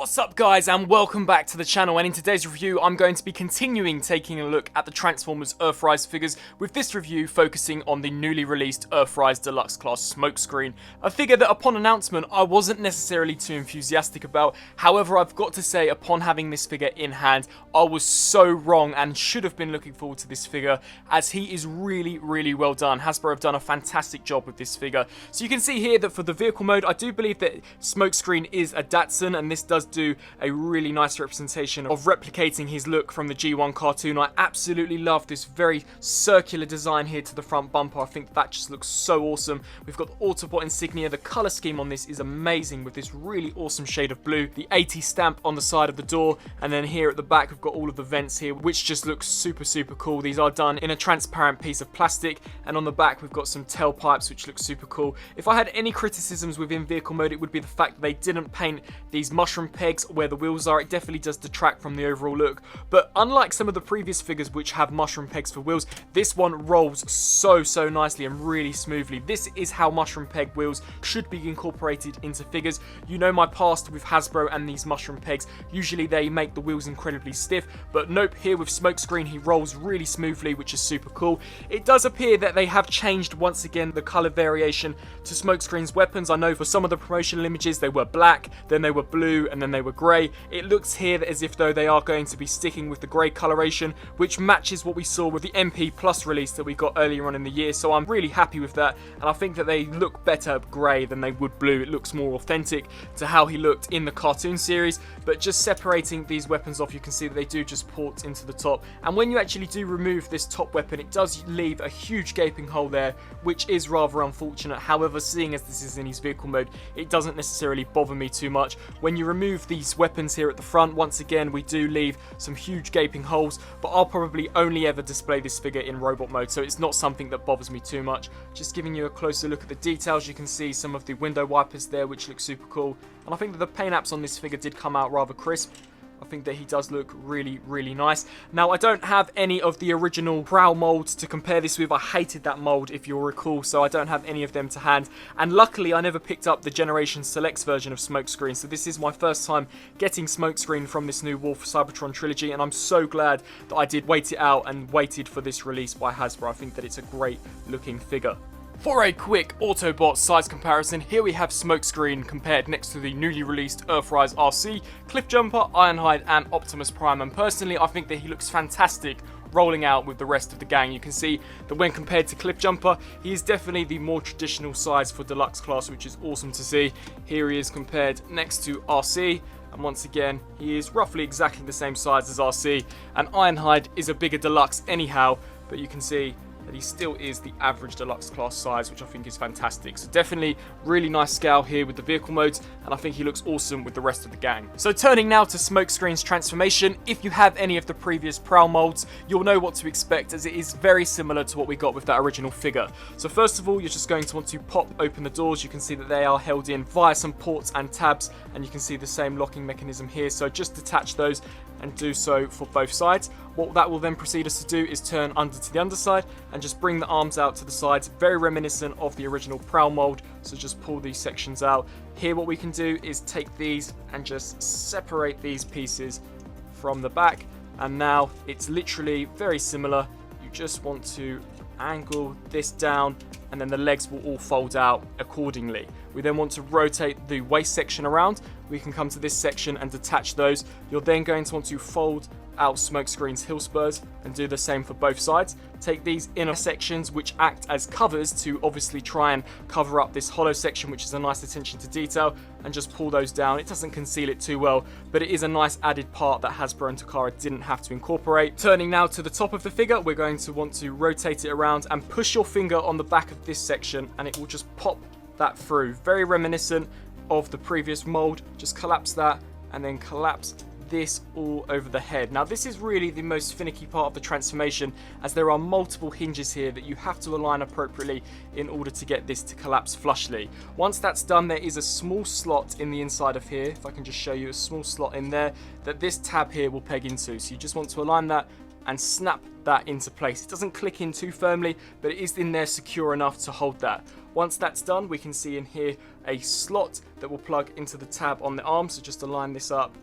What's up guys, and welcome back to the channel, and in today's review I'm going to be continuing taking a look at the Transformers Earthrise figures, with this review focusing on the newly released Earthrise Deluxe class Smokescreen, a figure that upon announcement I wasn't necessarily too enthusiastic about. However, I've got to say, upon having this figure in hand, I was so wrong and should have been looking forward to this figure, as he is really well done. Hasbro have done a fantastic job with this figure. So you can see here that for the vehicle mode, I do believe that Smokescreen is a Datsun, and this does do a really nice representation of replicating his look from the G1 cartoon. I absolutely love this very circular design here to the front bumper. I think that just looks so awesome. We've got the Autobot insignia. The color scheme on this is amazing with this really awesome shade of blue. The 80 stamp on the side of the door, and then here at the back we've got all of the vents here, which just looks super cool. These are done in a transparent piece of plastic, and on the back we've got some tailpipes which look super cool. If I had any criticisms within vehicle mode, it would be the fact that they didn't paint these mushroom pegs where the wheels are. It definitely does detract from the overall look, but unlike some of the previous figures which have mushroom pegs for wheels, this one rolls so nicely and really smoothly. This is how mushroom peg wheels should be incorporated into figures. You know my past with Hasbro and these mushroom pegs, usually they make the wheels incredibly stiff, but nope, here with Smokescreen he rolls really smoothly, which is super cool. It does appear that they have changed once again the color variation to Smokescreen's weapons. I know for some of the promotional images they were black, then they were blue, and then they were grey. It looks here as if though they are going to be sticking with the grey coloration, which matches what we saw with the MP Plus release that we got earlier on in the year, so I'm really happy with that, and I think that they look better grey than they would blue. It looks more authentic to how he looked in the cartoon series, but just separating these weapons off, you can see that they do just port into the top, and when you actually do remove this top weapon, it does leave a huge gaping hole there, which is rather unfortunate. However, seeing as this is in his vehicle mode, it doesn't necessarily bother me too much. When you remove these weapons here at the front, once again we do leave some huge gaping holes, but I'll probably only ever display this figure in robot mode, so it's not something that bothers me too much. Just giving you a closer look at the details, you can see some of the window wipers there which look super cool, and I think that the paint apps on this figure did come out rather crisp. I think that he does look really nice. Now, I don't have any of the original Prowl molds to compare this with. I hated that mold, if you'll recall, so I don't have any of them to hand. And luckily, I never picked up the Generation Selects version of Smokescreen, so this is my first time getting Smokescreen from this new War for Cybertron trilogy, and I'm so glad that I did wait it out and waited for this release by Hasbro. I think that it's a great looking figure. For a quick Autobot size comparison, here we have Smokescreen compared next to the newly released Earthrise RC, Cliffjumper, Ironhide and Optimus Prime, and personally I think that he looks fantastic rolling out with the rest of the gang. You can see that when compared to Cliffjumper, he is definitely the more traditional size for Deluxe class, which is awesome to see. Here he is compared next to RC, and once again he is roughly exactly the same size as RC, and Ironhide is a bigger Deluxe anyhow, but you can see that he still is the average Deluxe class size, which I think is fantastic. So definitely really nice scale here with the vehicle modes, and I think he looks awesome with the rest of the gang. So turning now to Smokescreens Transformation, if you have any of the previous Prowl molds, you'll know what to expect, as it is very similar to what we got with that original figure. So first of all, you're just going to want to pop open the doors. You can see that they are held in via some ports and tabs, and you can see the same locking mechanism here. So just detach those and do so for both sides. What that will then proceed us to do is turn under to the underside and just bring the arms out to the sides, very reminiscent of the original Prowl mold. So just pull these sections out. Here what we can do is take these and just separate these pieces from the back, and now it's literally very similar. You just want to angle this down, and then the legs will all fold out accordingly. We then want to rotate the waist section around. We can come to this section and detach those. You're then going to want to fold out Smokescreen's heel spurs and do the same for both sides. Take these inner sections, which act as covers to obviously try and cover up this hollow section, which is a nice attention to detail, and just pull those down. It doesn't conceal it too well, but it is a nice added part that Hasbro and Takara didn't have to incorporate. Turning now to the top of the figure, we're going to want to rotate it around and push your finger on the back of this section, and it will just pop that through. Very reminiscent of the previous mold. Just collapse that and then collapse this all over the head. Now this is really the most finicky part of the transformation, as there are multiple hinges here that you have to align appropriately in order to get this to collapse flushly. Once that's done, there is a small slot in the inside of here, if I can just show you a small slot in there, that this tab here will peg into. So you just want to align that and snap that into place. It doesn't click in too firmly, but it is in there secure enough to hold that. Once that's done, we can see in here a slot that will plug into the tab on the arm. So just align this up,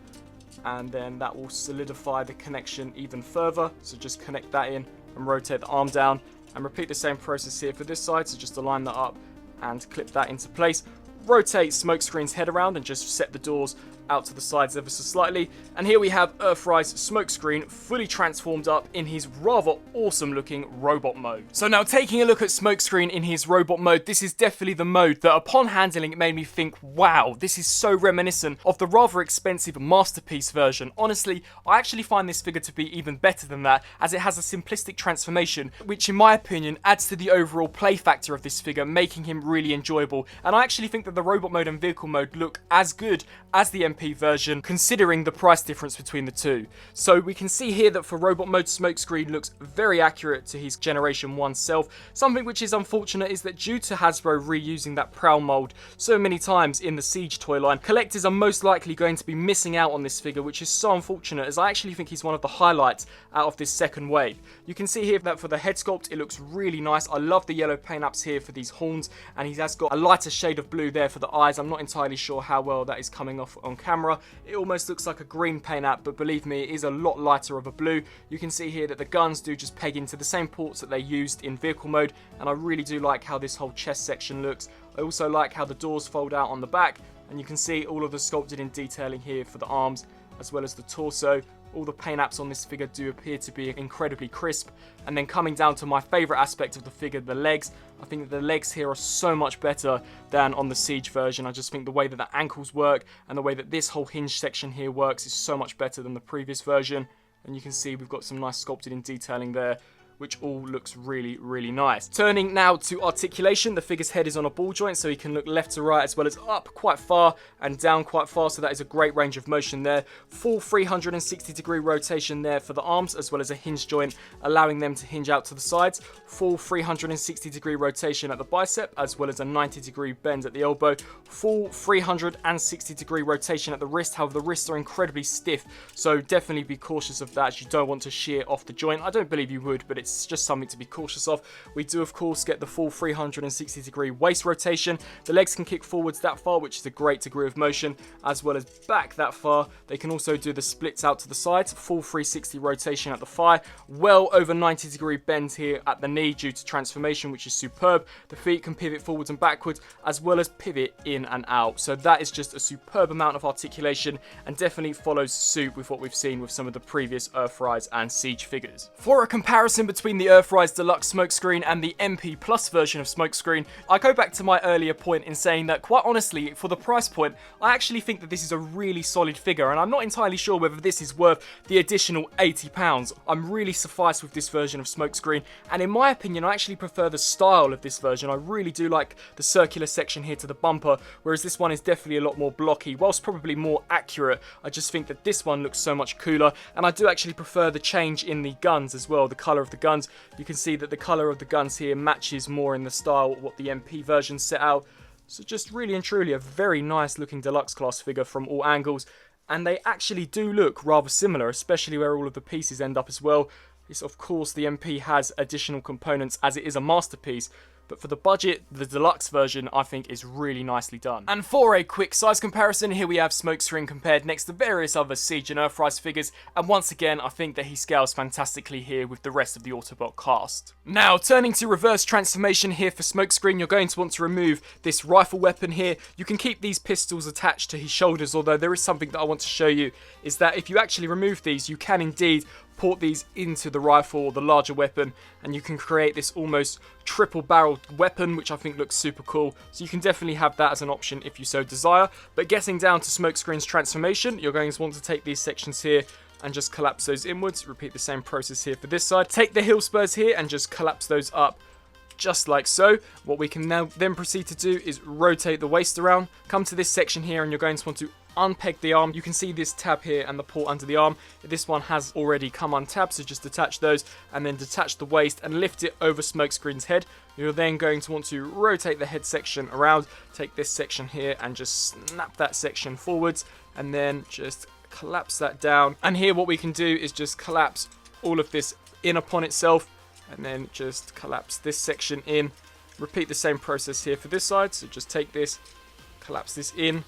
and then that will solidify the connection even further. So just connect that in and rotate the arm down, and repeat the same process here for this side. So just align that up and clip that into place. Rotate Smokescreen's head around and just set the doors out to the sides ever so slightly. And here we have Earthrise Smokescreen fully transformed up in his rather awesome looking robot mode. So now taking a look at Smokescreen in his robot mode, this is definitely the mode that upon handling it made me think, wow, this is so reminiscent of the rather expensive Masterpiece version. Honestly, I actually find this figure to be even better than that, as it has a simplistic transformation, which in my opinion adds to the overall play factor of this figure, making him really enjoyable. And I actually think that the robot mode and vehicle mode look as good as the MP version, considering the price difference between the two. So we can see here that for robot mode, Smokescreen looks very accurate to his Generation 1 self. Something which is unfortunate is that due to Hasbro reusing that Prowl mold so many times in the Siege toy line, collectors are most likely going to be missing out on this figure, which is so unfortunate, as I actually think he's one of the highlights out of this second wave. You can see here that for the head sculpt, it looks really nice. I love the yellow paint apps here for these horns, and he has got a lighter shade of blue there for the eyes. I'm not entirely sure how well that is coming off on camera. It almost looks like a green paint app, but believe me, it is a lot lighter of a blue. You can see here that the guns do just peg into the same ports that they used in vehicle mode, and I really do like how this whole chest section looks. I also like how the doors fold out on the back, and you can see all of the sculpted in detailing here for the arms as well as the torso. All the paint apps on this figure do appear to be incredibly crisp. And then coming down to my favourite aspect of the figure, the legs. I think that the legs here are so much better than on the Siege version. I just think the way that the ankles work and the way that this whole hinge section here works is so much better than the previous version. And you can see we've got some nice sculpted in detailing there, which all looks really, really nice. Turning now to articulation, the figure's head is on a ball joint, so he can look left to right as well as up quite far and down quite far, so that is a great range of motion there. Full 360-degree rotation there for the arms, as well as a hinge joint, allowing them to hinge out to the sides. Full 360-degree rotation at the bicep, as well as a 90-degree bend at the elbow. Full 360-degree rotation at the wrist, however the wrists are incredibly stiff, so definitely be cautious of that, as you don't want to shear off the joint. I don't believe you would, but it's just something to be cautious of. We do of course get the full 360-degree waist rotation. The legs can kick forwards that far, which is a great degree of motion, as well as back that far. They can also do the splits out to the sides, full 360 rotation at the thigh, well over 90-degree bend here at the knee due to transformation, which is superb. The feet can pivot forwards and backwards, as well as pivot in and out. So that is just a superb amount of articulation, and definitely follows suit with what we've seen with some of the previous Earthrise and Siege figures. For a comparison between the Earthrise Deluxe Smokescreen and the MP Plus version of Smokescreen, I go back to my earlier point in saying that, quite honestly, for the price point, I actually think that this is a really solid figure, and I'm not entirely sure whether this is worth the additional £80. I'm really sufficed with this version of Smokescreen, and in my opinion, I actually prefer the style of this version. I really do like the circular section here to the bumper, whereas this one is definitely a lot more blocky, whilst probably more accurate. I just think that this one looks so much cooler, and I do actually prefer the change in the guns as well, the colour of the guns. You can see that the colour of the guns here matches more in the style what the MP version set out. So just really and truly a very nice looking deluxe class figure from all angles, and they actually do look rather similar, especially where all of the pieces end up as well. Yes, of course the MP has additional components as it is a masterpiece, but for the budget, the deluxe version I think is really nicely done. And for a quick size comparison, here we have Smokescreen compared next to various other Siege and Earthrise figures, and once again I think that he scales fantastically here with the rest of the Autobot cast. Now turning to reverse transformation here for Smokescreen, you're going to want to remove this rifle weapon here. You can keep these pistols attached to his shoulders, although there is something that I want to show you, is that if you actually remove these, you can indeed port these into the rifle or the larger weapon, and you can create this almost triple barreled weapon, which I think looks super cool. So you can definitely have that as an option if you so desire. But getting down to Smokescreen's transformation, you're going to want to take these sections here and just collapse those inwards. Repeat the same process here for this side. Take the heel spurs here and just collapse those up just like so. What we can now then proceed to do is rotate the waist around, come to this section here, and you're going to want to unpeg the arm. You can see this tab here and the port under the arm. This one has already come untabbed, so just detach those and then detach the waist and lift it over Smokescreen's head. You're then going to want to rotate the head section around, take this section here and just snap that section forwards, and then just collapse that down. And here what we can do is just collapse all of this in upon itself, and then just collapse this section in. Repeat the same process here for this side, so just take this collapse this in,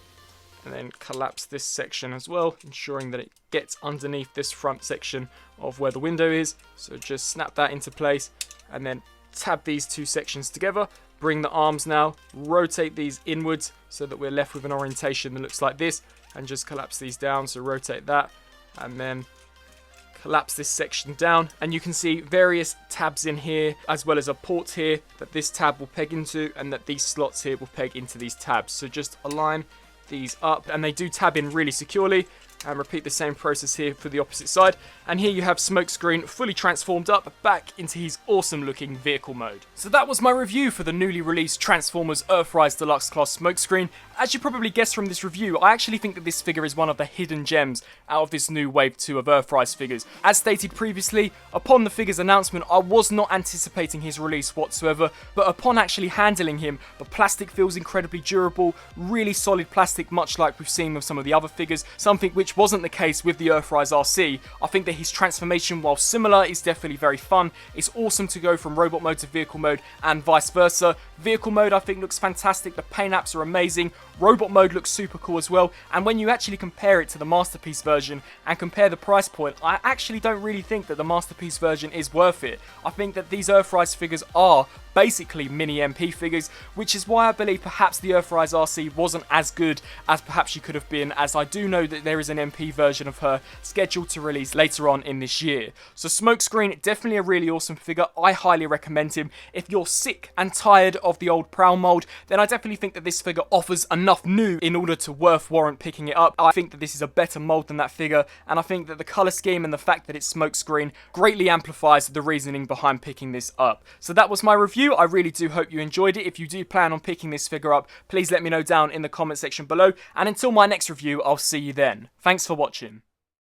and then collapse this section as well, ensuring that it gets underneath this front section of where the window is. So just snap that into place, and then tab these two sections together. Bring the arms now, rotate these inwards so that we're left with an orientation that looks like this, and just collapse these down. So rotate that, and then collapse this section down, and you can see various tabs in here, as well as a port here that this tab will peg into, and that these slots here will peg into these tabs. So just align these up, and they do tab in really securely, and repeat the same process here for the opposite side. And here you have Smokescreen fully transformed up back into his awesome looking vehicle mode. So that was my review for the newly released Transformers Earthrise Deluxe class Smokescreen. As you probably guessed from this review, I actually think that this figure is one of the hidden gems out of this new Wave 2 of Earthrise figures. As stated previously, upon the figure's announcement, I was not anticipating his release whatsoever, but upon actually handling him, the plastic feels incredibly durable, really solid plastic, much like we've seen with some of the other figures, something which wasn't the case with the Earthrise RC. I think that his transformation, while similar, is definitely very fun. It's awesome to go from robot mode to vehicle mode and vice versa. Vehicle mode I think looks fantastic, the paint apps are amazing, robot mode looks super cool as well, and when you actually compare it to the Masterpiece version and compare the price point, I actually don't really think that the Masterpiece version is worth it. I think that these Earthrise figures are basically mini MP figures, which is why I believe perhaps the Earthrise RC wasn't as good as perhaps she could have been, as I do know that there is an MP version of her scheduled to release later on in this year. So Smokescreen, definitely a really awesome figure. I highly recommend him. If you're sick and tired of the old Prowl mold, then I definitely think that this figure offers enough new in order to warrant picking it up. I think that this is a better mold than that figure, and I think that the colour scheme and the fact that it's Smokescreen greatly amplifies the reasoning behind picking this up. So that was my review. I really do hope you enjoyed it. If you do plan on picking this figure up, please let me know down in the comment section below, and until my next review, I'll see you then. Thanks for watching.